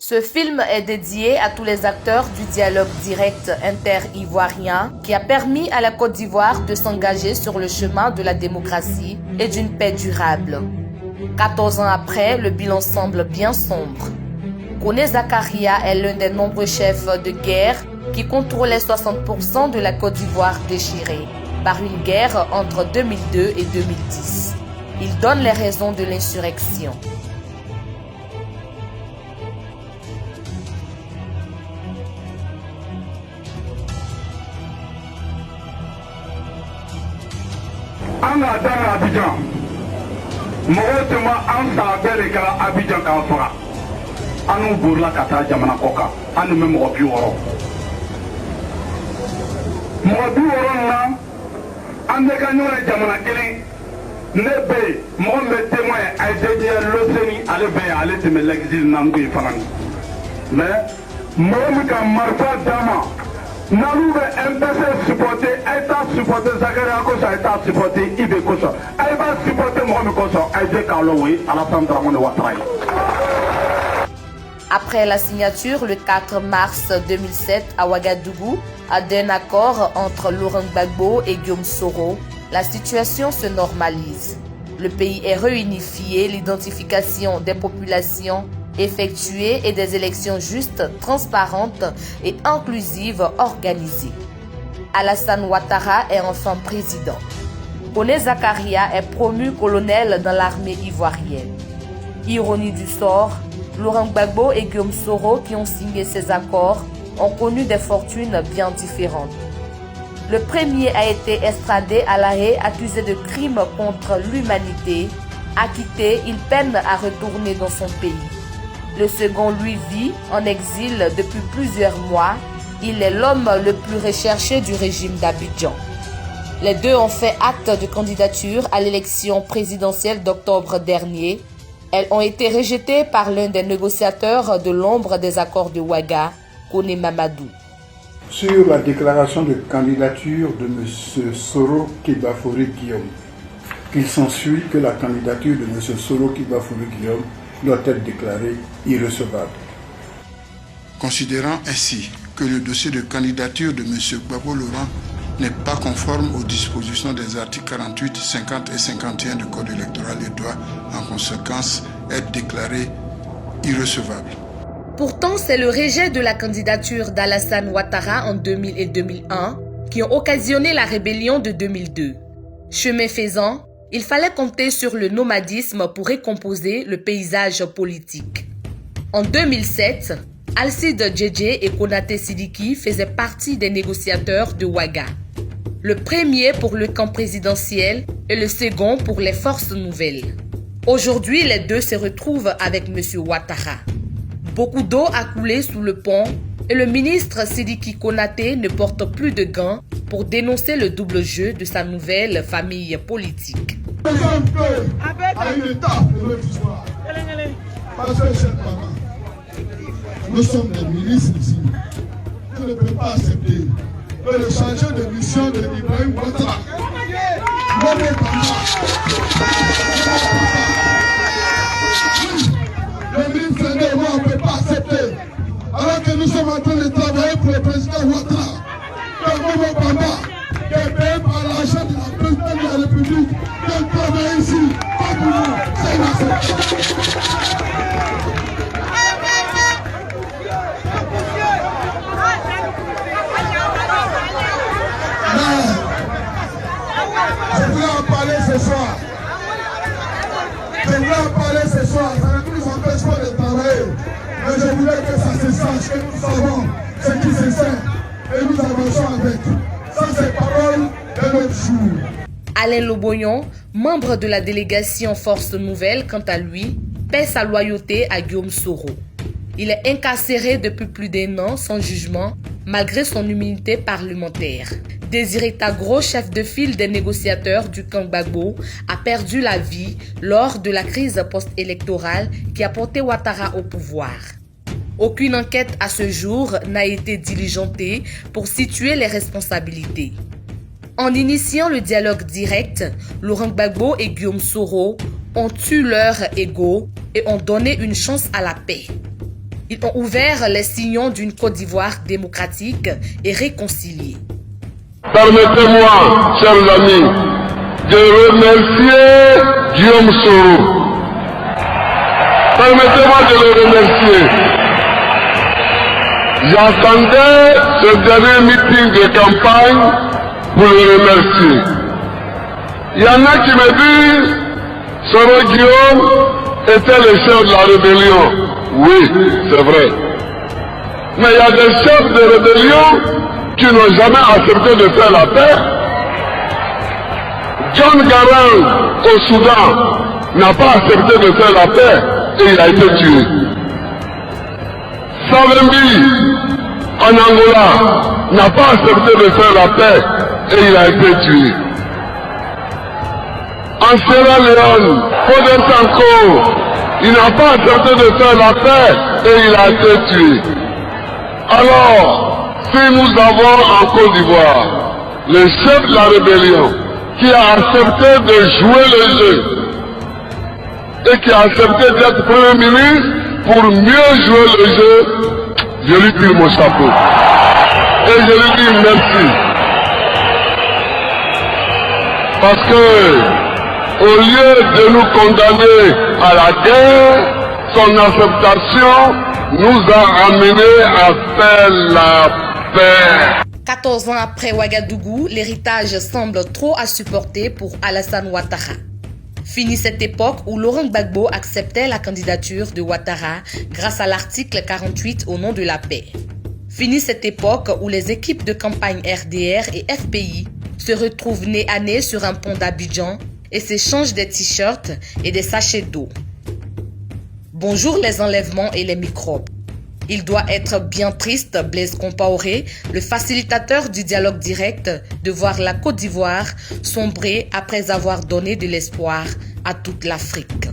Ce film est dédié à tous les acteurs du dialogue direct inter-ivoirien qui a permis à la Côte d'Ivoire de s'engager sur le chemin de la démocratie et d'une paix durable. 14 ans après, le bilan semble bien sombre. Kone Zakaria est l'un des nombreux chefs de guerre qui contrôlait 60% de la Côte d'Ivoire déchirée par une guerre entre 2002 et 2010. Il donne les raisons de l'insurrection. An ka da Abidjan mɔgɔw tun ma an san bɛɛ de kɛra Abidjan k'an faga an n'u bolila ka taa jamana kɔ kan an n'u bɛ mɔgɔ 60 mɔgɔ 60 na an bɛ ka ɲɔgɔn ye jamana kelen ne bɛ yen mɔgɔ min bɛ témoin ye Aïdédié Loseni ale bɛ yen ale tun bɛ l'exil na n ko ye fana mais mɔgɔ min ka marifa d'a ma n'alu bɛ MPC supporter État supporter Zakaria kosɔn État supporter IB kosɔn a b'a supporter mɔgɔ min kosɔn Aïdé Kalo ye Alassane Dramane Ouattara ye. Après la signature le 4 mars 2007 à Ouagadougou d'un accord entre Laurent Gbagbo et Guillaume Soro, la situation se normalise. Le pays est réunifié, l'identification des populations effectuée et des élections justes, transparentes et inclusives organisées. Alassane Ouattara est enfin président. Kone Zakaria est promu colonel dans l'armée ivoirienne. Ironie du sort, Laurent Gbagbo et Guillaume Soro, qui ont signé ces accords, ont connu des fortunes bien différentes. Le premier a été extradé à La Haye accusé de crimes contre l'humanité. Acquitté, il peine à retourner dans son pays. Le second, lui, vit en exil depuis plusieurs mois. Il est l'homme le plus recherché du régime d'Abidjan. Les deux ont fait acte de candidature à l'élection présidentielle d'octobre dernier. Elles ont été rejetées par l'un des négociateurs de l'ombre des accords de Ouaga, Kone Mamadou. Sur la déclaration de candidature de M. Soro Kibafori Guillaume, il s'ensuit que la candidature de M. Soro Kibafori Guillaume doit être déclarée irrecevable. Considérant ainsi que le dossier de candidature de M. Gbagbo Laurent n'est pas conforme aux dispositions des articles 48, 50 et 51 du Code électoral et doit en conséquence être déclaré irrecevable. Pourtant, c'est le rejet de la candidature d'Alassane Ouattara en 2000 et 2001 qui ont occasionné la rébellion de 2002. Chemin faisant, il fallait compter sur le nomadisme pour recomposer le paysage politique. En 2007, Alcide Djedje et Konaté Sidiki faisaient partie des négociateurs de Ouaga. Le premier pour le camp présidentiel et le second pour les forces nouvelles. Aujourd'hui, les deux se retrouvent avec M. Ouattara. Beaucoup d'eau a coulé sous le pont et le ministre Sidiki Konaté ne porte plus de gants pour dénoncer le double jeu de sa nouvelle famille politique. Nous sommes des ministres ici. Je ne peux pas accepter que le changeur de mission de Ibrahim Ouattara le ministre de moi, on ne peut pas accepter. Alors que nous sommes en train de travailler pour le président Ouattara. Que Momo Bamba, qui est payé par l'argent de la présidente de la République, qui travaille ici, pas pour nous. C'est inacceptable. Je voulais en parler ce soir. Ça ne nous empêche pas de travailler. Mais je voulais que ça se sache, que nous savons ce qui se sait. Et nous avançons avec. Ça, c'est parole de notre jour. Alain Loboyon, membre de la délégation Force Nouvelle, quant à lui, paie sa loyauté à Guillaume Soro. Il est incarcéré depuis plus d'1 an sans jugement, malgré son immunité parlementaire. Désiré Tagro, chef de file des négociateurs du camp Gbagbo, a perdu la vie lors de la crise post-électorale qui a porté Ouattara au pouvoir. Aucune enquête à ce jour n'a été diligentée pour situer les responsabilités. En initiant le dialogue direct, Laurent Gbagbo et Guillaume Soro ont eu leur ego et ont donné une chance à la paix. Ils ont ouvert les sillons d'une Côte d'Ivoire démocratique et réconciliée. Permettez-moi, chers amis, de remercier Guillaume Soro. Permettez-moi de le remercier. J'attendais ce dernier meeting de campagne pour le remercier. Il y en a qui me disent, Soro Guillaume était le chef de la rébellion. Oui, c'est vrai. Mais il y a des chefs de rébellion qui n'ont jamais accepté de faire la paix. John Garang au Soudan n'a pas accepté de faire la paix et il a été tué. Savimbi en Angola n'a pas accepté de faire la paix et il a été tué. En Sierra Leone, Fodé Sanko, il n'a pas accepté de faire la paix et il a été tué. Alors, si nous avons en Côte d'Ivoire le chef de la rébellion qui a accepté de jouer le jeu et qui a accepté d'être Premier ministre pour mieux jouer le jeu, je lui tire mon chapeau. Et je lui dis merci. Parce que, au lieu de nous condamner à la guerre, son acceptation nous a amenés à faire la paix. 14 ans après Ouagadougou, l'héritage semble trop à supporter pour Alassane Ouattara. Fini cette époque où Laurent Gbagbo acceptait la candidature de Ouattara grâce à l'article 48 au nom de la paix. Fini cette époque où les équipes de campagne RDR et FPI se retrouvent nez à nez sur un pont d'Abidjan et s'échangent des t-shirts et des sachets d'eau. Bonjour les enlèvements et les microbes. Il doit être bien triste, Blaise Compaoré, le facilitateur du dialogue direct, de voir la Côte d'Ivoire sombrer après avoir donné de l'espoir à toute l'Afrique.